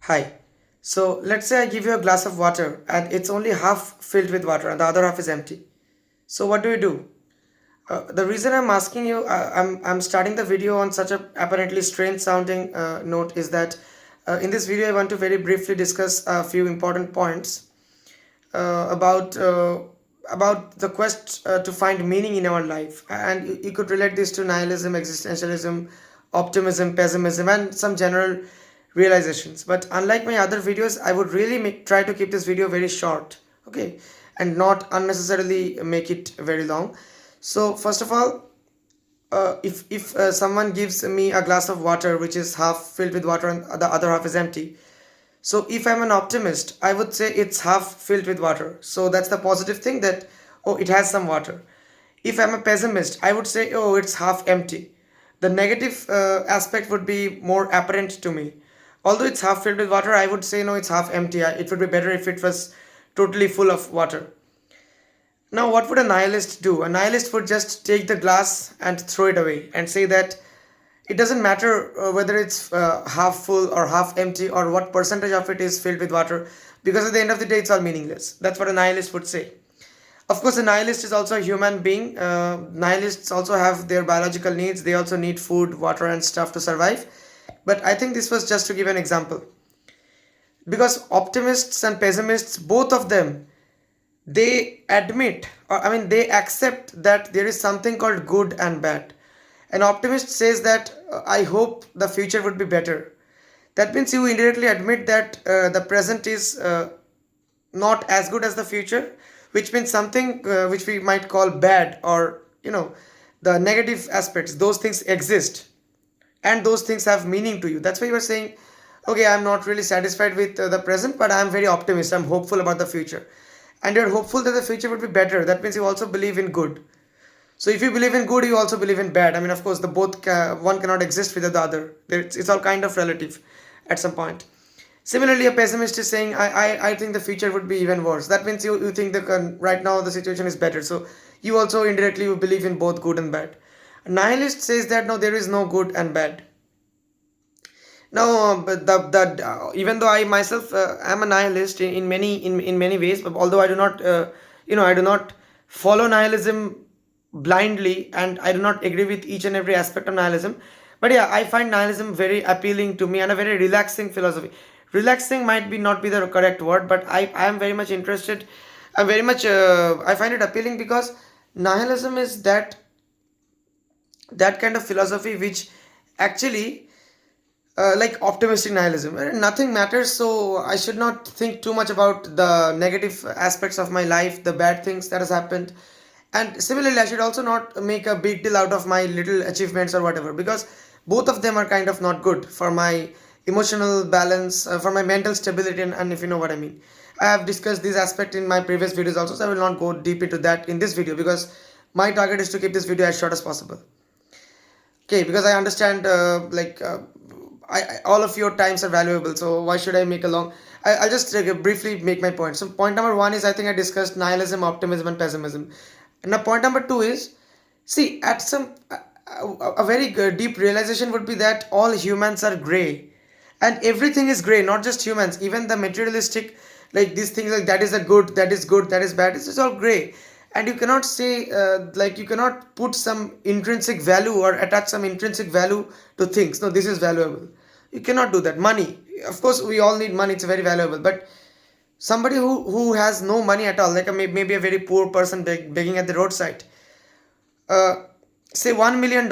Hi. So let's say I give you a glass of water and it's only half filled with water and the other half is empty. So what do you do? The reason I'm asking you, I'm starting the video on such a apparently strange sounding note is that in this video I want to very briefly discuss a few important points uh, about uh, about the quest to find meaning in our life, and you could relate this to nihilism, existentialism, optimism, pessimism, and some general realizations. But unlike my other videos, I would really try to keep this video very short, okay, and not unnecessarily make it very long. So first of all, if someone gives me a glass of water which is half filled with water and the other half is empty, so if I'm an optimist, I would say it's half filled with water. So that's the positive thing, that, oh, it has some water. If I'm a pessimist, I would say, oh, it's half empty. The negative aspect would be more apparent to me. Although it's half filled with water, I would say, no, it's half empty. It would be better if it was totally full of water. Now, what would a nihilist do? A nihilist would just take the glass and throw it away and say that it doesn't matter whether it's half full or half empty or what percentage of it is filled with water, because at the end of the day, it's all meaningless. That's what a nihilist would say. Of course, a nihilist is also a human being. Nihilists also have their biological needs. They also need food, water, and stuff to survive. But I think this was just to give an example. Because optimists and pessimists, both of them, they admit, or I mean they accept that there is something called good and bad. An optimist says that, I hope the future would be better. That means you indirectly admit that the present is not as good as the future, which means something which we might call bad, or the negative aspects, those things exist, and those things have meaning to you. That's why you are saying, okay, I'm not really satisfied with the present, but I'm very optimistic, I'm hopeful about the future. And you're hopeful that the future would be better. That means you also believe in good. So if you believe in good, you also believe in bad. I mean, of course, the one cannot exist without the other. It's all kind of relative at some point. Similarly, a pessimist is saying, I think the future would be even worse. That means you think that right now the situation is better. So you also indirectly you believe in both good and bad. A nihilist says that no, there is no good and bad. Now, but even though I myself am a nihilist in many ways, but although I do not, I do not follow nihilism blindly, and I do not agree with each and every aspect of nihilism. But yeah, I find nihilism very appealing to me and a very relaxing philosophy. Relaxing might be not be the correct word, but I am very much interested. I'm very much I find it appealing because nihilism is that kind of philosophy which actually like optimistic nihilism, where nothing matters, so I should not think too much about the negative aspects of my life, the bad things that has happened. And similarly, I should also not make a big deal out of my little achievements or whatever, because both of them are kind of not good for my emotional balance, for my mental stability, and if you know what I mean. I have discussed this aspect in my previous videos also, so I will not go deep into that in this video, because my target is to keep this video as short as possible. Okay, because I understand all of your times are valuable, so why should I make a long. I'll just briefly make my point. So point number one is, I think I discussed nihilism, optimism, and pessimism. And now point number two is, see, at some a very deep realization would be that all humans are gray, and everything is gray, not just humans, even the materialistic, like these things, like that is a good, that is good, that is bad, it's just all gray. And you cannot say you cannot put some intrinsic value or attach some intrinsic value to things. No, this is valuable. You cannot do that. Money, of course, we all need money, it's very valuable, but somebody who has no money at all, like maybe a very poor person begging at the roadside, uh, say $1 million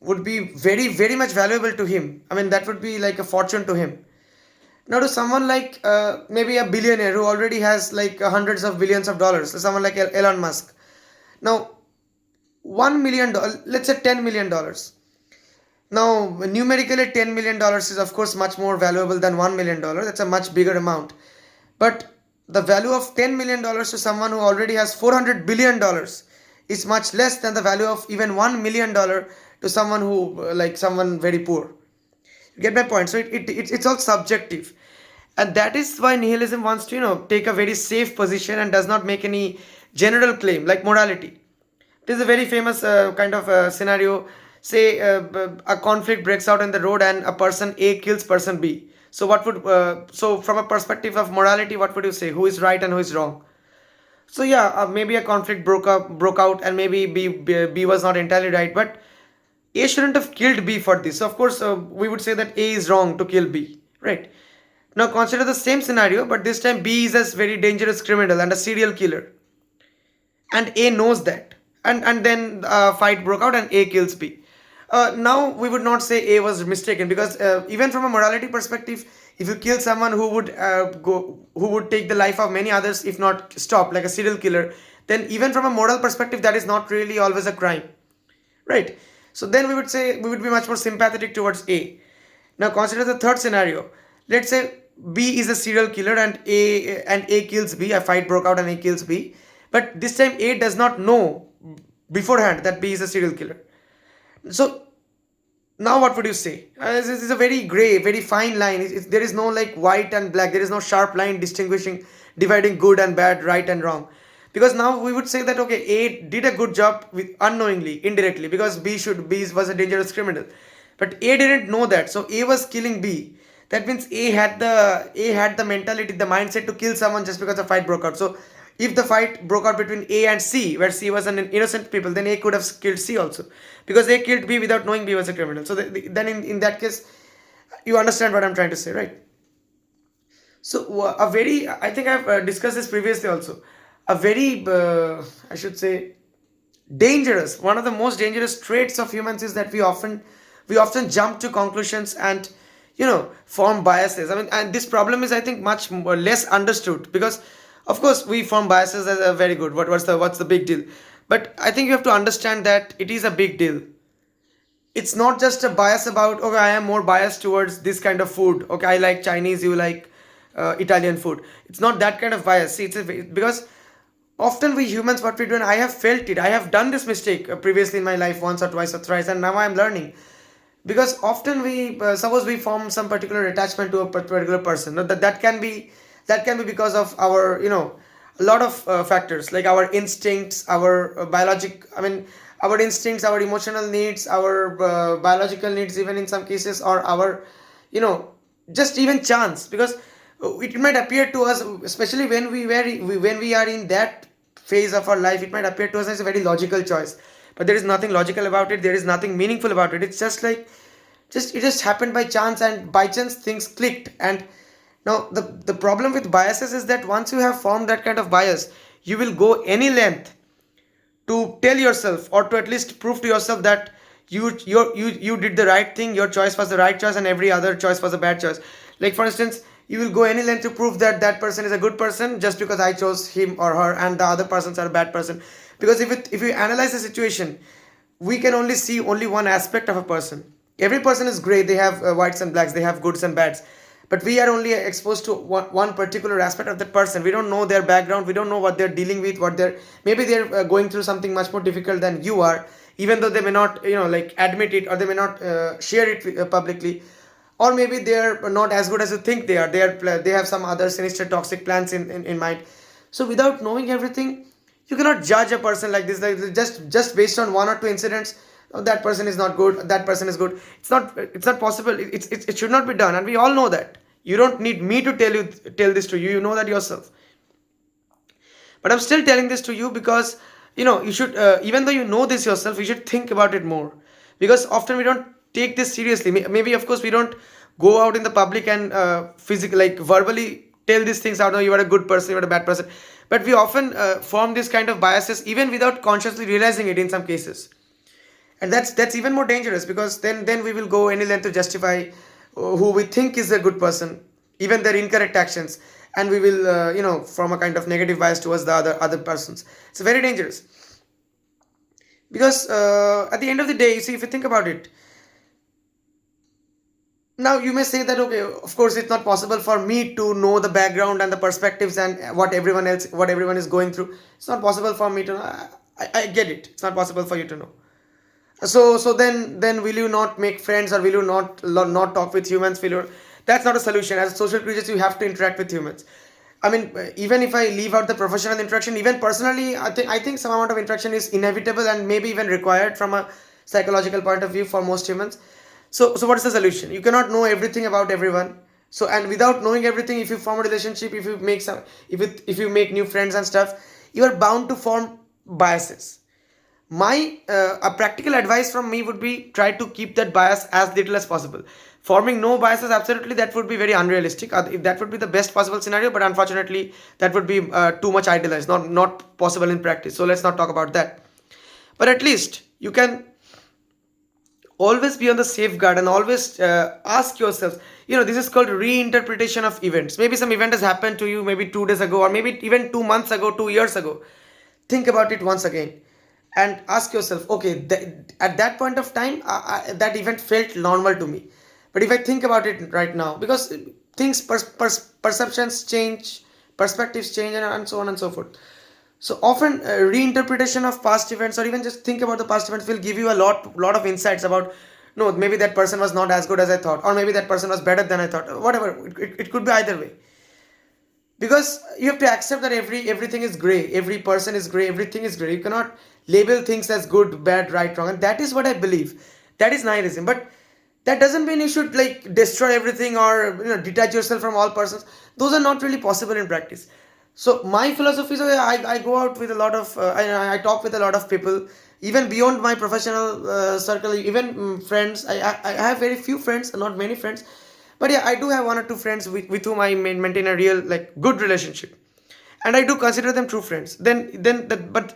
would be very very much valuable to him. I mean, that would be like a fortune to him. Now, to someone like maybe a billionaire who already has like hundreds of billions of dollars, so someone like Elon Musk. Now, $1 million, let's say $10 million. Now, numerically, $10 million is of course much more valuable than $1 million. That's a much bigger amount. But the value of $10 million to someone who already has $400 billion is much less than the value of even $1 million to someone who, like someone very poor. You get my point? So it's all subjective. And that is why nihilism wants to, take a very safe position and does not make any general claim like morality. It is a very famous kind of scenario. Say a conflict breaks out on the road and a person A kills person B. So what would so from a perspective of morality, what would you say? Who is right and who is wrong? So yeah, maybe a conflict broke out, and maybe B was not entirely right, but A shouldn't have killed B for this. So of course, we would say that A is wrong to kill B, right? Now consider the same scenario, but this time B is a very dangerous criminal and a serial killer, and A knows that, and then fight broke out, and A kills B. Now we would not say A was mistaken, because even from a morality perspective, if you kill someone who would take the life of many others if not stop, like a serial killer, then even from a moral perspective, that is not really always a crime, right? So then we would say we would be much more sympathetic towards A. Now consider the third scenario. Let's say B is a serial killer, and A kills B. A fight broke out and A kills B. But this time A does not know beforehand that B is a serial killer. So now what would you say? This is a very gray, very fine line. There is no like white and black. There is no sharp line distinguishing, dividing good and bad, right and wrong. Because now we would say that okay, A did a good job with unknowingly, indirectly, because B was a dangerous criminal, but A didn't know that, so A was killing B. That means A had the mentality, the mindset to kill someone just because the fight broke out. So if the fight broke out between A and C, where C was an innocent people, then A could have killed C also, because A killed B without knowing B was a criminal. So then in that case, you understand what I'm trying to say, right? So a very, I think I've discussed this previously also. A very, I should say, dangerous. One of the most dangerous traits of humans is that we often jump to conclusions and form biases. I mean, and this problem is, I think, much more, less understood, because of course we form biases as a very good. What's the big deal? But I think you have to understand that it is a big deal. It's not just a bias about okay, I am more biased towards this kind of food. Okay, I like Chinese, you like Italian food. It's not that kind of bias. See, because often we humans, what we do, and I have felt it, I have done this mistake previously in my life once or twice or thrice, and now I'm learning. Because often we suppose we form some particular attachment to a particular person. Now, that can be because of our a lot of factors, like our instincts, our biologic, I mean, our instincts, our emotional needs, our biological needs, even in some cases, or our you know just even chance. Because it might appear to us, especially when we are in that phase of our life, it might appear to us as a very logical choice, but there is nothing logical about it, there is nothing meaningful about it. It's just like, it just happened by chance, and by chance things clicked. And now the problem with biases is that once you have formed that kind of bias, you will go any length to tell yourself, or to at least prove to yourself, that you did the right thing, your choice was the right choice, and every other choice was a bad choice. Like for instance, you will go any length to prove that that person is a good person just because I chose him or her, and the other persons are a bad person. Because if you analyze the situation, we can only see only one aspect of a person. Every person is gray, they have whites and blacks, they have goods and bads, but we are only exposed to one particular aspect of that person. We don't know their background, we don't know what they're dealing with, maybe they're going through something much more difficult than you are, even though they may not like admit it, or they may not share it publicly. Or maybe they're not as good as you think they are. They have some other sinister toxic plans in mind. So without knowing everything, you cannot judge a person like this, like just based on one or two incidents. "Oh, that person is not good, that person is good." It's not possible. It should not be done, and we all know that. You don't need me to tell this to you. You know that yourself. But I'm still telling this to you because you should, even though you know this yourself, you should think about it more. Because often we don't take this seriously. Maybe of course we don't go out in the public and physically, like verbally, tell these things out. No, you are a good person, you are a bad person. But we often form this kind of biases even without consciously realizing it in some cases. And that's even more dangerous, because then we will go any length to justify who we think is a good person, even their incorrect actions, and we will form a kind of negative bias towards the other persons. It's very dangerous. Because at the end of the day, you see, if you think about it, now you may say that okay, of course it's not possible for me to know the background and the perspectives and what everyone is going through. It's not possible for me to know. I get it, it's not possible for you to know. So then will you not make friends, or will you not talk with humans? That's not a solution. As social creatures, you have to interact with humans. I mean, even if I leave out the professional interaction, even personally, I think some amount of interaction is inevitable and maybe even required from a psychological point of view for most humans. So what is the solution? You cannot know everything about everyone. So, and without knowing everything, if you form a relationship, if you make some, if you make new friends and stuff, you are bound to form biases. My a practical advice from me would be try to keep that bias as little as possible. Forming no biases, absolutely, that would be very unrealistic. If that would be the best possible scenario, but unfortunately that would be too much idealized, not possible in practice. So let's not talk about that. But at least you can always be on the safeguard and always ask yourself, this is called reinterpretation of events. Maybe some event has happened to you maybe 2 days ago, or maybe even 2 months ago, 2 years ago. Think about it once again and ask yourself, okay, at that point of time, that event felt normal to me. But if I think about it right now, because things, perceptions change, perspectives change, and so on and so forth. So often, reinterpretation of past events, or even just think about the past events, will give you a lot of insights about, no, maybe that person was not as good as I thought, or maybe that person was better than I thought. Whatever, it could be either way. Because you have to accept that everything is gray, every person is gray, everything is gray. You cannot label things as good, bad, right, wrong, and that is what I believe. That is nihilism. But that doesn't mean you should like destroy everything, or detach yourself from all persons. Those are not really possible in practice. So my philosophy is, I go out with a lot of I talk with a lot of people, even beyond my professional circle, even friends. I have very few friends, not many friends, but yeah, I do have one or two friends with whom I maintain a real like good relationship, and I do consider them true friends. But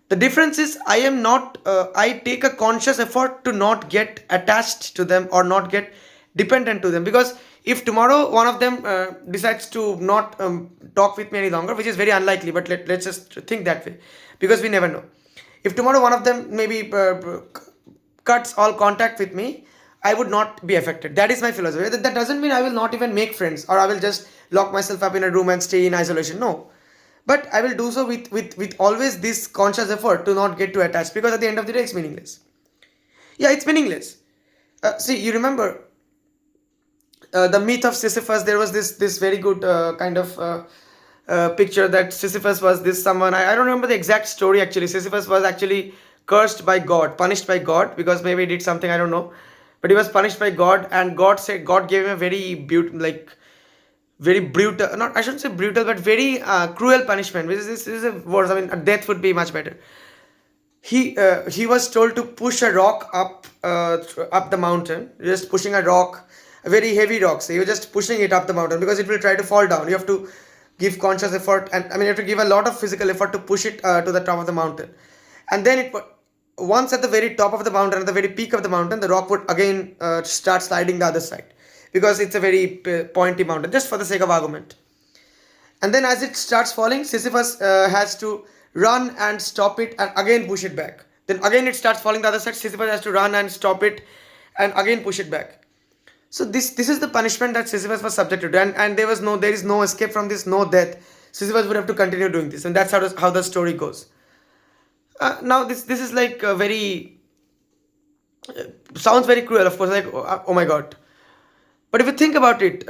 the difference is, I am not I take a conscious effort to not get attached to them or not get dependent to them. Because if tomorrow one of them decides to not talk with me any longer, which is very unlikely, but let's just think that way, because we never know. If tomorrow one of them maybe cuts all contact with me, I would not be affected. That is my philosophy. That doesn't mean I will not even make friends, or I will just lock myself up in a room and stay in isolation. No. But I will do so with always this conscious effort to not get too attached, because at the end of the day, it's meaningless. Yeah, it's meaningless. See, you remember the myth of Sisyphus? There was this very good kind of picture that Sisyphus was this someone. I don't remember the exact story actually. Sisyphus was actually cursed by God, punished by God, because maybe he did something, I don't know. But he was punished by God, and God gave him a very beautiful, like very brutal, not, I shouldn't say brutal, but very cruel punishment. This is a worse. I mean, death would be much better. He was told to push a rock up the mountain, just pushing a rock, a very heavy rock. So you're just pushing it up the mountain, because it will try to fall down. You have to give conscious effort, and I mean, you have to give a lot of physical effort to push it to the top of the mountain. And then once at the very top of the mountain, at the very peak of the mountain, the rock would again start sliding the other side, because it's a very pointy mountain, just for the sake of argument. And then as it starts falling, Sisyphus has to run and stop it and again push it back. Then again it starts falling the other side. Sisyphus has to run and stop it and again push it back. So this is the punishment that Sisyphus was subjected to, and there is no escape from this, no death. Sisyphus would have to continue doing this, and that's how the story goes. Now this is like a very sounds very cruel, of course, like oh my god. But if you think about it,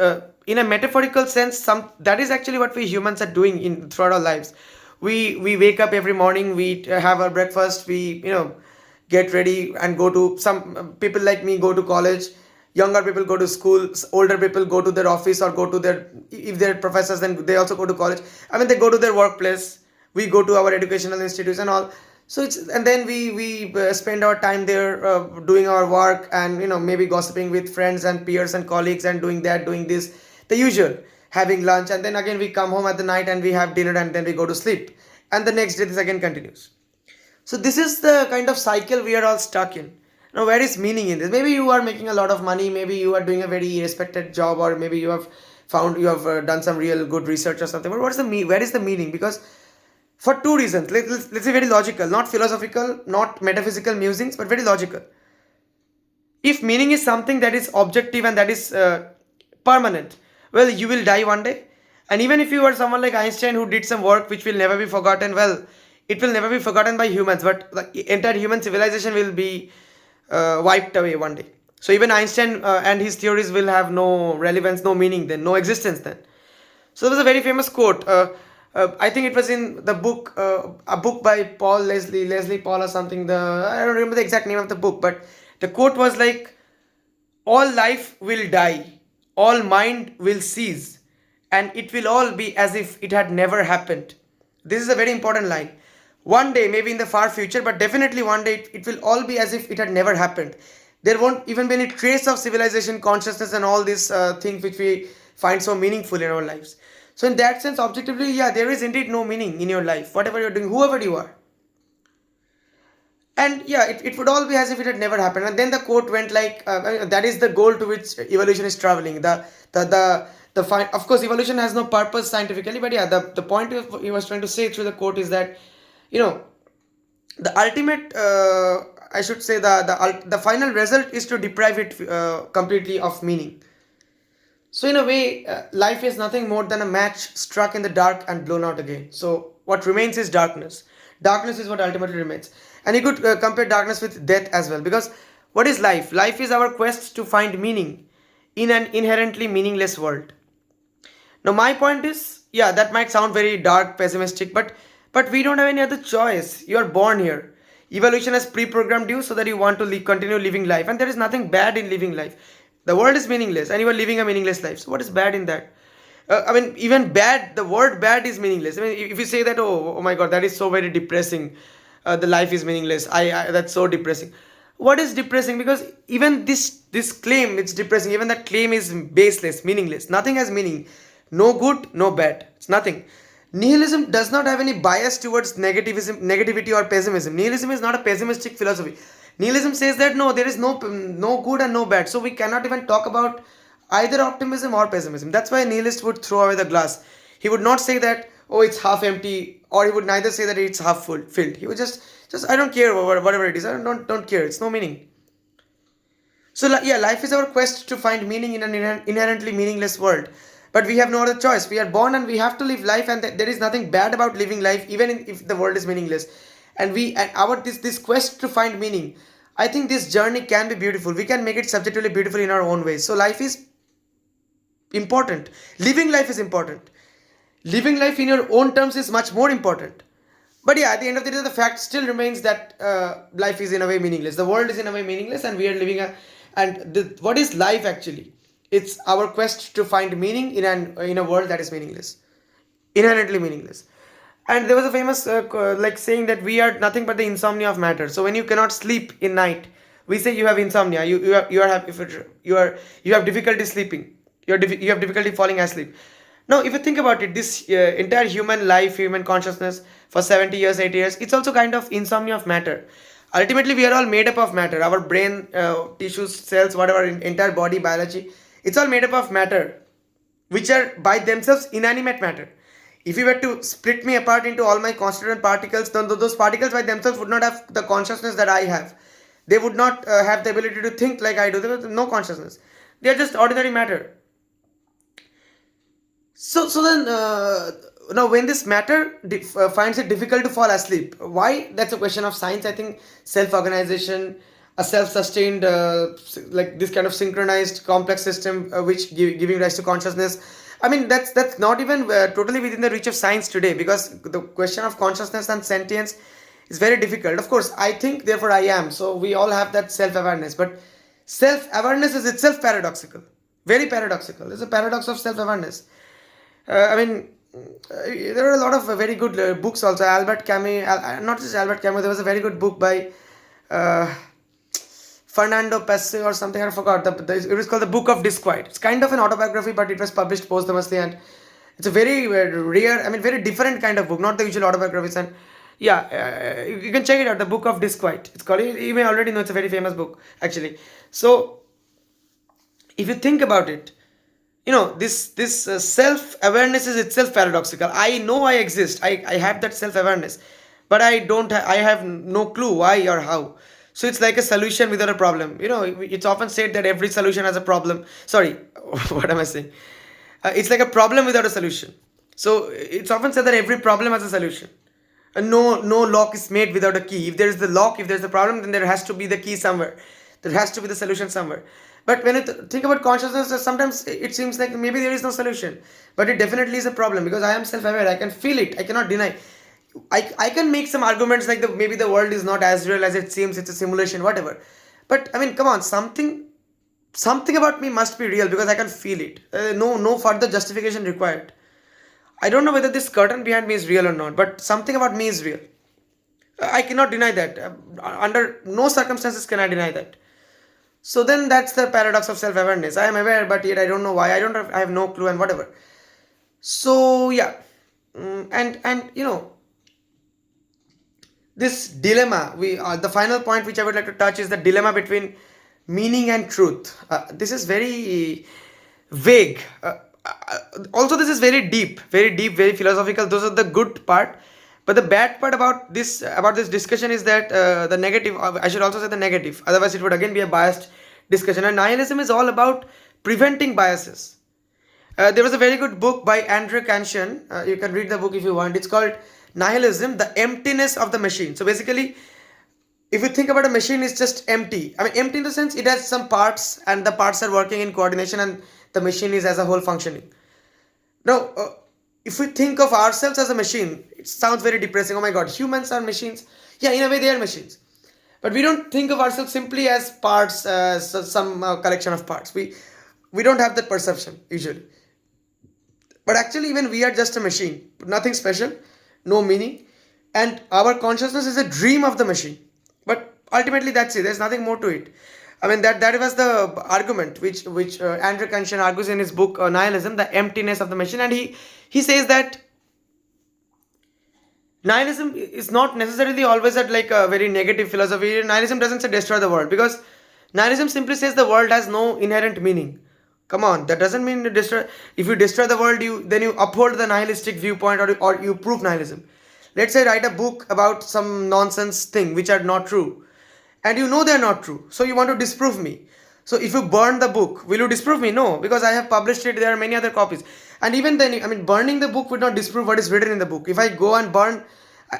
in a metaphorical sense, some that is actually what we humans are doing in throughout our lives. We wake up every morning, we have our breakfast, we get ready and go to some people like me go to college, younger people go to school, older people go to their office or go to their, if they're professors then they also go to college. I mean, they go to their workplace. We go to our educational institutes and all. So it's, and then we spend our time there doing our work, and maybe gossiping with friends and peers and colleagues and doing that, doing this, the usual, having lunch, and then again we come home at the night and we have dinner and then we go to sleep, and the next day this again continues. So this is the kind of cycle we are all stuck in. Now, where is meaning in this? Maybe you are making a lot of money, maybe you are doing a very respected job, or maybe you have done some real good research or something. But where is the meaning? Because for two reasons. Let's say very logical, not philosophical, not metaphysical musings, but very logical. If meaning is something that is objective and that is permanent, well, you will die one day. And even if you are someone like Einstein who did some work which will never be forgotten, well, it will never be forgotten by humans, but the entire human civilization will be wiped away one day. So even Einstein and his theories will have no relevance, no meaning then, no existence then. So there was a very famous quote. I think it was in the book, a book by Leslie Paul or something. I don't remember the exact name of the book, but the quote was like, "All life will die. all mind will cease, and it will all be as if it had never happened. This is a very important line. One day, maybe in the far future, but definitely one day, it will all be as if it had never happened. There won't even be any trace of civilization, consciousness, and all these things which we find so meaningful in our lives. So, in that sense, objectively, yeah, there is indeed no meaning in your life, whatever you're doing, whoever you are. And yeah, it would all be as if it had never happened. And then the quote went like, that is the goal to which evolution is traveling. Of course, evolution has no purpose scientifically, but yeah, the point he was trying to say through the quote is that, you know, the ultimate, I should say, the final result is to deprive it completely of meaning. So in a way, life is nothing more than a match struck in the dark and blown out again. So what remains is darkness. Darkness is what ultimately remains. And you could compare darkness with death as well. Because what is life? Life is our quest to find meaning in an inherently meaningless world. Now my point is, yeah, that might sound very dark, pessimistic, but we don't have any other choice. You are born here. Evolution has pre-programmed you so that you want to continue living life, and there is nothing bad in living life. The world is meaningless, and you are living a meaningless life. So what is bad in that? I mean, even bad. The word bad is meaningless. I mean, if you say that, oh my God, that is so very depressing. The life is meaningless. That's so depressing. What is depressing? Because even this claim, it's depressing. Even that claim is baseless, meaningless. Nothing has meaning. No good, no bad. It's nothing. Nihilism does not have any bias towards negativity or pessimism. Nihilism is not a pessimistic philosophy. Nihilism says that no, there is no good and no bad. So we cannot even talk about either optimism or pessimism. That's why a nihilist would throw away the glass. He would not say that, oh, it's half empty, or he would neither say that it's half full filled. He would just I don't care whatever it is. I don't care. It's no meaning. So yeah, life is our quest to find meaning in an inherently meaningless world. But we have no other choice. We are born and we have to live life, and there is nothing bad about living life, even if the world is meaningless. And our this quest to find meaning. I think this journey can be beautiful. We can make it subjectively beautiful in our own ways. So life is important. Living life is important. Living life in your own terms is much more important. But yeah, at the end of the day, the fact still remains that life is in a way meaningless. The world is in a way meaningless, and we are living a. And what is life actually? It's our quest to find meaning in a world that is meaningless, inherently meaningless. And there was a famous like saying that we are nothing but the insomnia of matter. So when you cannot sleep in night, we say you have insomnia. You have difficulty sleeping. You have difficulty falling asleep. Now, if you think about it, this entire human life, human consciousness for 70 years, 80 years, it's also kind of insomnia of matter. Ultimately, we are all made up of matter. Our brain, tissues, cells, whatever, entire body, biology, it's all made up of matter, which are by themselves inanimate matter. If you were to split me apart into all my constituent particles, then those particles by themselves would not have the consciousness that I have. They would not have the ability to think like I do. There is no consciousness. They are just ordinary matter. So then, now when this matter finds it difficult to fall asleep, why? That's a question of science. I think self-organization, a self-sustained, like this kind of synchronized complex system, which giving rise to consciousness. I mean, that's not even totally within the reach of science today, because the question of consciousness and sentience is very difficult. Of course, I think, therefore I am. So we all have that self-awareness, but self-awareness is itself paradoxical, very paradoxical. It's a paradox of self-awareness. I mean, there are a lot of very good books also. Albert Camus, not just Albert Camus, there was a very good book by uh, Fernando Pesce or something, I forgot. It was called The Book of Disquiet. It's kind of an autobiography, but it was published posthumously, and it's a very rare, I mean, very different kind of book, not the usual autobiographies. And yeah, you can check it out, The Book of Disquiet. It's called, you may already know, it's a very famous book, actually. So, if you think about it, this self-awareness is itself paradoxical. I know I exist. I have that self-awareness, but I have no clue why or how. So it's like a solution without a problem. It's often said that every solution has a problem. Sorry, what am I saying? It's like a problem without a solution. So it's often said that every problem has a solution. No lock is made without a key. If there is the lock, if there's the problem, then there has to be the key somewhere. There has to be the solution somewhere. But when you think about consciousness, sometimes it seems like maybe there is no solution. But it definitely is a problem, because I am self-aware. I can feel it. I cannot deny. I can make some arguments like maybe the world is not as real as it seems. It's a simulation, whatever. But I mean, come on, something something about me must be real because I can feel it. No further justification required. I don't know whether this curtain behind me is real or not, but something about me is real. I cannot deny that. Under no circumstances can I deny that. So then that's the paradox of self-awareness. I am aware, but yet I don't know why. I have no clue and whatever. So yeah. And this dilemma, the final point which I would like to touch is the dilemma between meaning and truth. This is very vague. Also, this is very deep, very philosophical. Those are the good part. But the bad part about this discussion is that the negative. I should also say the negative. Otherwise, it would again be a biased discussion. And nihilism is all about preventing biases. There was a very good book by Andrew Kansian. You can read the book if you want. It's called Nihilism, the Emptiness of the Machine. So basically, if you think about a machine, it's just empty. I mean, empty in the sense it has some parts and the parts are working in coordination and the machine is as a whole functioning. Now, if we think of ourselves as a machine, it sounds very depressing. Oh my god, humans are machines. Yeah, in a way, they are machines. But we don't think of ourselves simply as parts, some collection of parts. We don't have that perception usually. But actually, even we are just a machine, nothing special, no meaning, and our consciousness is a dream of the machine. But ultimately, that's it. There's nothing more to it. I mean, that was the argument which Andrew Kansian argues in his book Nihilism, the emptiness of the machine, and he says that nihilism is not necessarily always at like a very negative philosophy. Nihilism doesn't say destroy the world because nihilism simply says the world has no inherent meaning. Come on, that doesn't mean you destroy. If you destroy the world, you uphold the nihilistic viewpoint or you prove nihilism. Let's say write a book about some nonsense thing which are not true, and you know they're not true, so you want to disprove me. So if you burn the book, will you disprove me? No, because I have published it. There are many other copies, and even then, I mean, burning the book would not disprove what is written in the book. If I go and burn,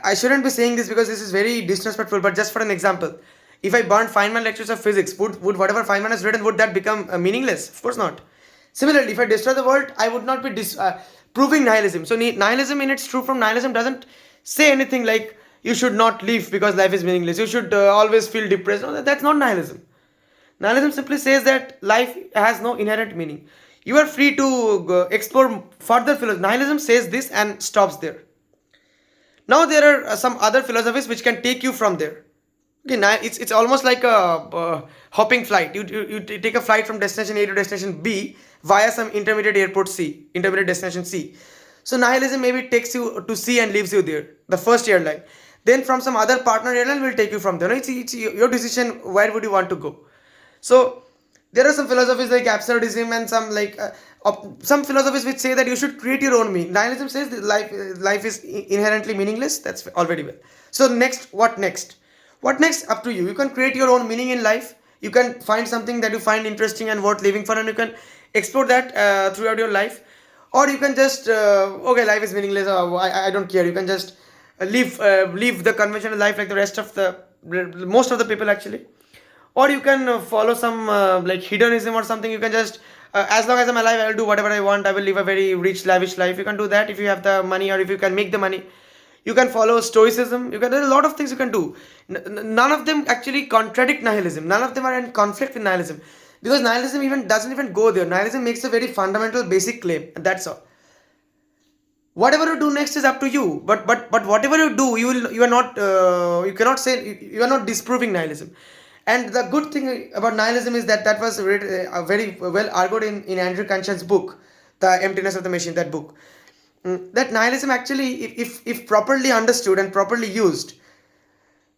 I shouldn't be saying this because this is very disrespectful. But just for an example, if I burn Feynman lectures of physics, would whatever Feynman has written, would that become meaningless? Of course not. Similarly, if I destroy the world, I would not be proving nihilism. So nihilism in its true form, nihilism doesn't say anything like you should not live because life is meaningless. You should always feel depressed. No, that's not nihilism. Nihilism simply says that life has no inherent meaning. You are free to explore further philosophy. Nihilism says this and stops there. Now there are some other philosophies which can take you from there. Okay, now it's almost like a hopping flight. You take a flight from destination A to destination B via some intermediate airport C, intermediate destination C. So nihilism maybe takes you to C and leaves you there, the first airline. Then from some other partner airline will take you from there. No, it's your decision. Where would you want to go? So there are some philosophies like absurdism and some philosophies which say that you should create your own meaning. Nihilism says that life is inherently meaningless. That's already well. So next, what next? What next? Up to you. You can create your own meaning in life. You can find something that you find interesting and worth living for, and you can explore that throughout your life. Or you can just okay, life is meaningless. I don't care. You can just live the conventional life like the rest of the most of the people actually. Or you can follow some like hedonism or something. You can just as long as I'm alive, I will do whatever I want. I will live a very rich, lavish life. You can do that if you have the money or if you can make the money. You can follow stoicism. There's a lot of things you can do. None of them actually contradict nihilism. None of them are in conflict with nihilism, because nihilism even doesn't even go there. Nihilism makes a very fundamental, basic claim, and that's all. Whatever you do next is up to you. But whatever you do, you are not you cannot say you are not disproving nihilism. And the good thing about nihilism is that was very well argued in Andrew Kansian's book, The Emptiness of the Machine. That book. That nihilism actually, if properly understood and properly used,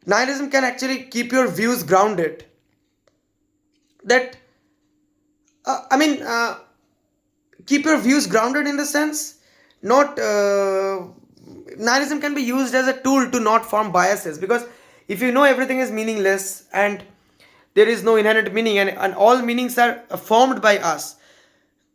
nihilism can actually keep your views grounded. That I mean, keep your views grounded in the sense, not nihilism can be used as a tool to not form biases, because if you know everything is meaningless and there is no inherent meaning, and all meanings are formed by us,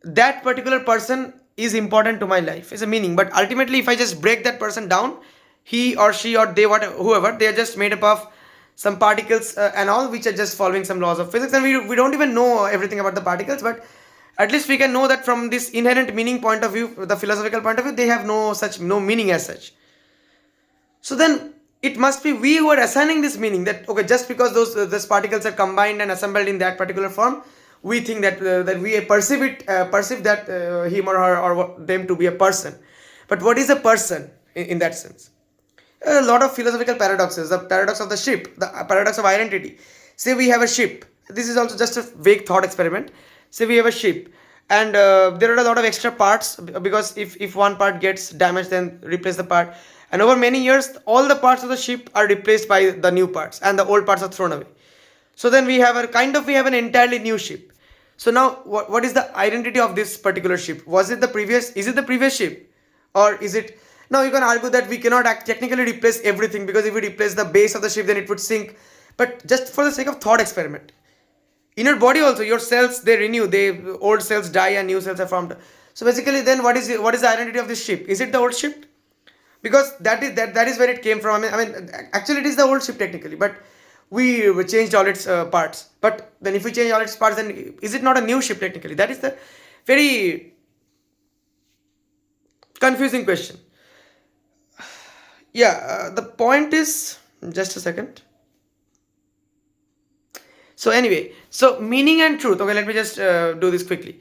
that particular person is important to my life, is a meaning. But ultimately, if I just break that person down, he or she or they, whatever, whoever, they are just made up of some particles and all, which are just following some laws of physics, and we don't even know everything about the particles, but at least we can know that from this inherent meaning point of view, the philosophical point of view, they have no meaning as such. So then it must be we who are assigning this meaning, that okay, just because those particles are combined and assembled in that particular form, we think that we perceive that him or her or them to be a person. But what is a person in that sense? A lot of philosophical paradoxes. The paradox of the ship, the paradox of identity. Say we have a ship. This is also just a vague thought experiment. Say we have a ship, and there are a lot of extra parts, because if one part gets damaged, then replace the part. And over many years, all the parts of the ship are replaced by the new parts, and the old parts are thrown away. So then we have an entirely new ship. So now what is the identity of this particular ship? Is it the previous ship, or is it? Now you can argue that we cannot technically replace everything, because if we replace the base of the ship, then it would sink. But just for the sake of thought experiment, in your body also, your cells, they renew, old cells die and new cells are formed. So basically, then what is the identity of this ship? Is it the old ship? Because that is where it came from. I mean actually it is the old ship technically, but we changed all its parts. But then if we change all its parts, then is it not a new ship technically? That is the very confusing question. Yeah, the point is, just a second. So anyway, so meaning and truth. Okay, let me just do this quickly.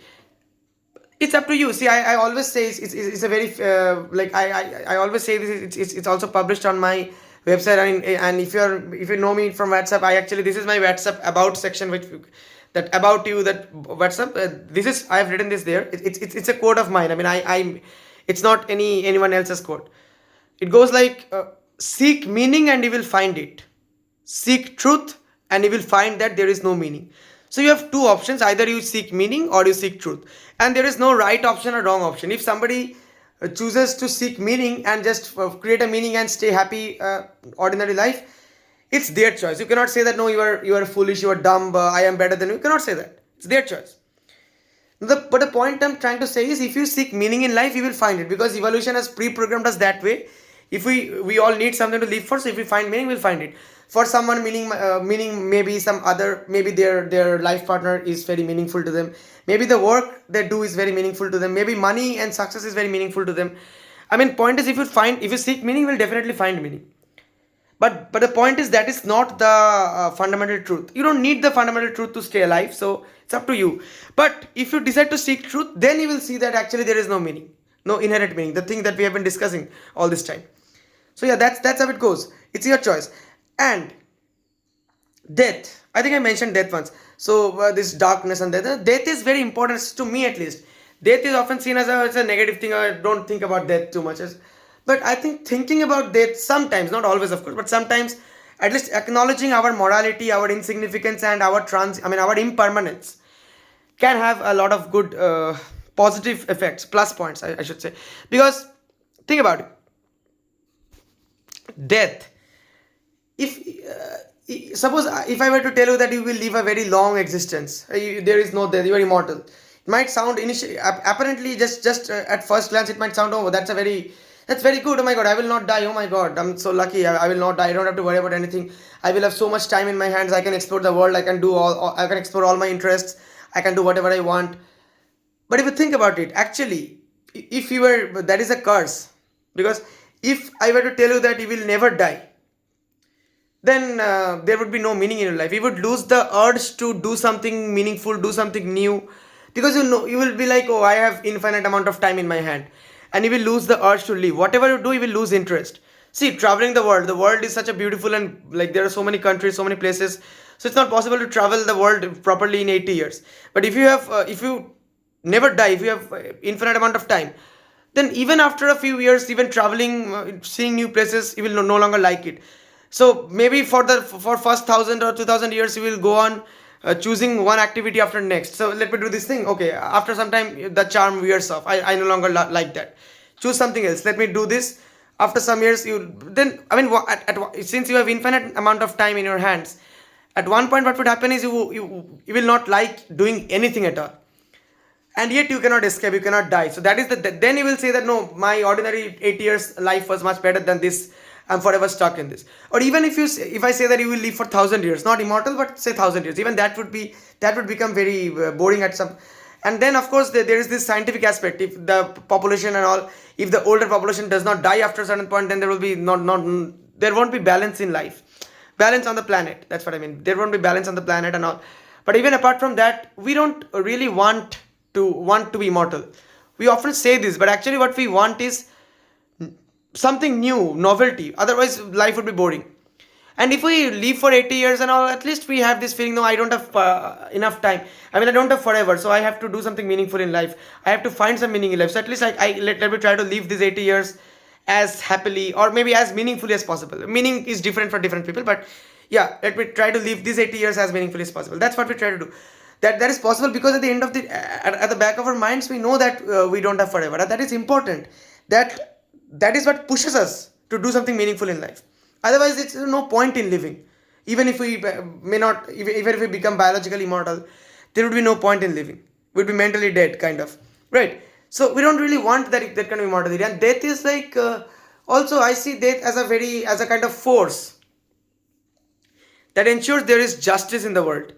It's up to you. See, I always say it's a very like I always say this. It's also published on my website. And if you know me from WhatsApp, I actually, this is my WhatsApp about section, which that about you, that WhatsApp. This is, I have written this there. It's a quote of mine. I mean, I it's not anyone else's quote. It goes like, seek meaning and you will find it. Seek truth and you will find that there is no meaning. So you have two options: either you seek meaning or you seek truth. And there is no right option or wrong option. If somebody chooses to seek meaning and just create a meaning and stay happy, ordinary life, it's their choice. You cannot say that no, you are foolish, you are dumb, I am better than you. You cannot say that. It's their choice. But the point I'm trying to say is, if you seek meaning in life, you will find it, because evolution has pre-programmed us that way. If we all need something to live for, so if we find meaning, we'll find it. For someone, meaning maybe some other, maybe their life partner is very meaningful to them. Maybe the work they do is very meaningful to them. Maybe money and success is very meaningful to them. I mean, point is, if you seek meaning, you will definitely find meaning. But the point is, that is not the fundamental truth. You don't need the fundamental truth to stay alive. So it's up to you. But if you decide to seek truth, then you will see that actually there is no meaning, no inherent meaning. The thing that we have been discussing all this time. So yeah, that's how it goes. It's your choice. And death. I think I mentioned death once. So this darkness and death. Death is very important to me, at least. Death is often seen as a negative thing. I don't think about death too much. But I think thinking about death sometimes, not always of course, but sometimes, at least acknowledging our morality, our insignificance, and our impermanence, can have a lot of good positive effects, plus points, I should say. Because think about it. Death. Suppose if I were to tell you that you will live a very long existence, there is no death, you are immortal. It might sound initially, apparently, just at first glance, it might sound, oh, that's very good. Oh my god, I will not die. Oh my god, I'm so lucky. I will not die. I don't have to worry about anything. I will have so much time in my hands. I can explore the world. I can I can explore all my interests. I can do whatever I want. But if you think about it, actually, if you were, that is a curse. Because if I were to tell you that you will never die, then there would be no meaning in your life. You would lose the urge to do something meaningful, do something new, because you will be like, oh, I have infinite amount of time in my hand, and you will lose the urge to live. Whatever you do, you will lose interest. See, traveling the world is such a beautiful, and like there are so many countries, so many places, so it's not possible to travel the world properly in 80 years. But if you never die, if you have infinite amount of time, then even after a few years, even traveling, seeing new places, you will no longer like it. So maybe for first 1,000 or 2,000 years, you will go on choosing one activity after next. So let me do this thing. Okay, after some time, the charm wears off. I no longer like that. Choose something else. Let me do this. After some years, since you have infinite amount of time in your hands, at one point, what would happen is you will not like doing anything at all. And yet you cannot escape, you cannot die. So that is then you will say that no, my ordinary 8 years life was much better than this. I'm forever stuck in this. Or even if I say that you will live for 1,000 years, not immortal, but say 1,000 years, even that would become very boring at some. And then of course there is this scientific aspect. If the population and all, if the older population does not die after a certain point, then there will be there won't be balance in life, balance on the planet. That's what I mean. There won't be balance on the planet and all. But even apart from that, we don't really want to be immortal. We often say this, but actually what we want is something new, novelty. Otherwise, life would be boring. And if we live for 80 years and all, at least we have this feeling, no, I don't have enough time. I mean, I don't have forever, so I have to do something meaningful in life. I have to find some meaning in life. So at least let me try to live these 80 years as happily or maybe as meaningfully as possible. Meaning is different for different people, but yeah, let me try to live these 80 years as meaningfully as possible. That's what we try to do. That is possible because at the end of at the back of our minds, we know that we don't have forever. And that is important. That is what pushes us to do something meaningful in life. Otherwise, it's no point in living. Even if we may not, even if we become biologically immortal, there would be no point in living. We'd be mentally dead, kind of, right? So we don't really want that kind of immortality. And death is like also I see death as a kind of force that ensures there is justice in the world.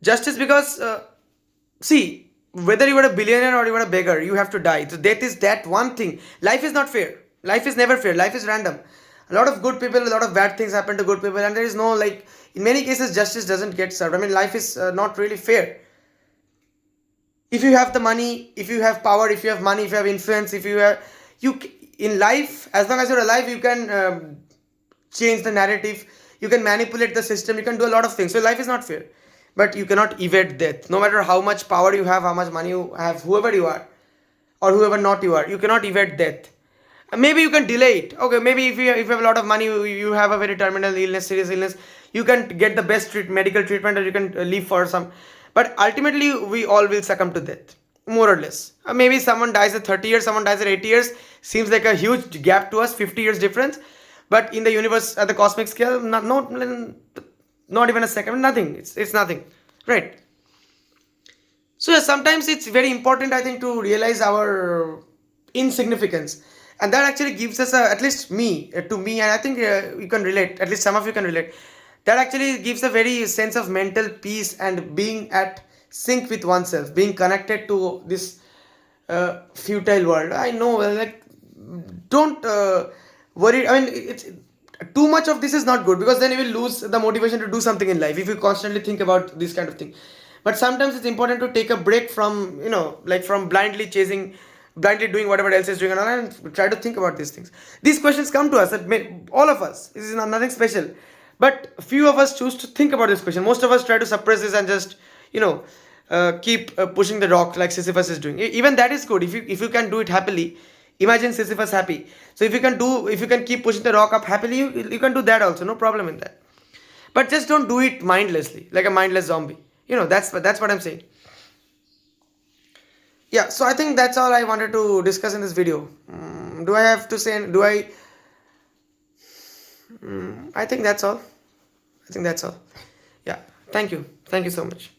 Justice because see, whether you are a billionaire or you are a beggar, you have to die. So death is that one thing. Life is not fair. Life is never fair. Life is random. A lot of good people, a lot of bad things happen to good people, and there is no, like, in many cases justice doesn't get served. I mean, life is not really fair. If you have the money, if you have power, if you have money, if you have influence, if you have in life, as long as you're alive, you can change the narrative, you can manipulate the system, you can do a lot of things. So life is not fair, but you cannot evade death. No matter how much power you have, how much money you have, whoever you are or whoever not you are, you cannot evade death. Maybe you can delay it. Okay, maybe if you have a lot of money, you have a very terminal illness, serious illness, you can get the best medical treatment, or you can live for some. But ultimately, we all will succumb to death, more or less. Maybe someone dies at 30 years, someone dies at 80 years. Seems like a huge gap to us, 50 years difference. But in the universe, at the cosmic scale, not even a second, nothing. It's nothing, right? So yeah, sometimes it's very important, I think, to realize our insignificance, and that actually gives us at least to me, and I think you can relate. At least some of you can relate. That actually gives a very sense of mental peace and being at sync with oneself, being connected to this futile world. I know, like, don't worry. I mean, it's too much of this is not good, because then you will lose the motivation to do something in life if you constantly think about this kind of thing. But sometimes it's important to take a break from, like, from blindly doing whatever else is doing, and try to think about these things. These questions come to us, all of us. This is nothing special, but few of us choose to think about this question. Most of us try to suppress this and just, keep pushing the rock like Sisyphus is doing. Even that is good if you can do it happily. Imagine Sisyphus happy. So if you can keep pushing the rock up happily, you can do that also. No problem in that. But just don't do it mindlessly, like a mindless zombie. That's what I'm saying. Yeah, so I think that's all I wanted to discuss in this video. Do I have to say? Do I? I think that's all. Yeah. Thank you. Thank you so much.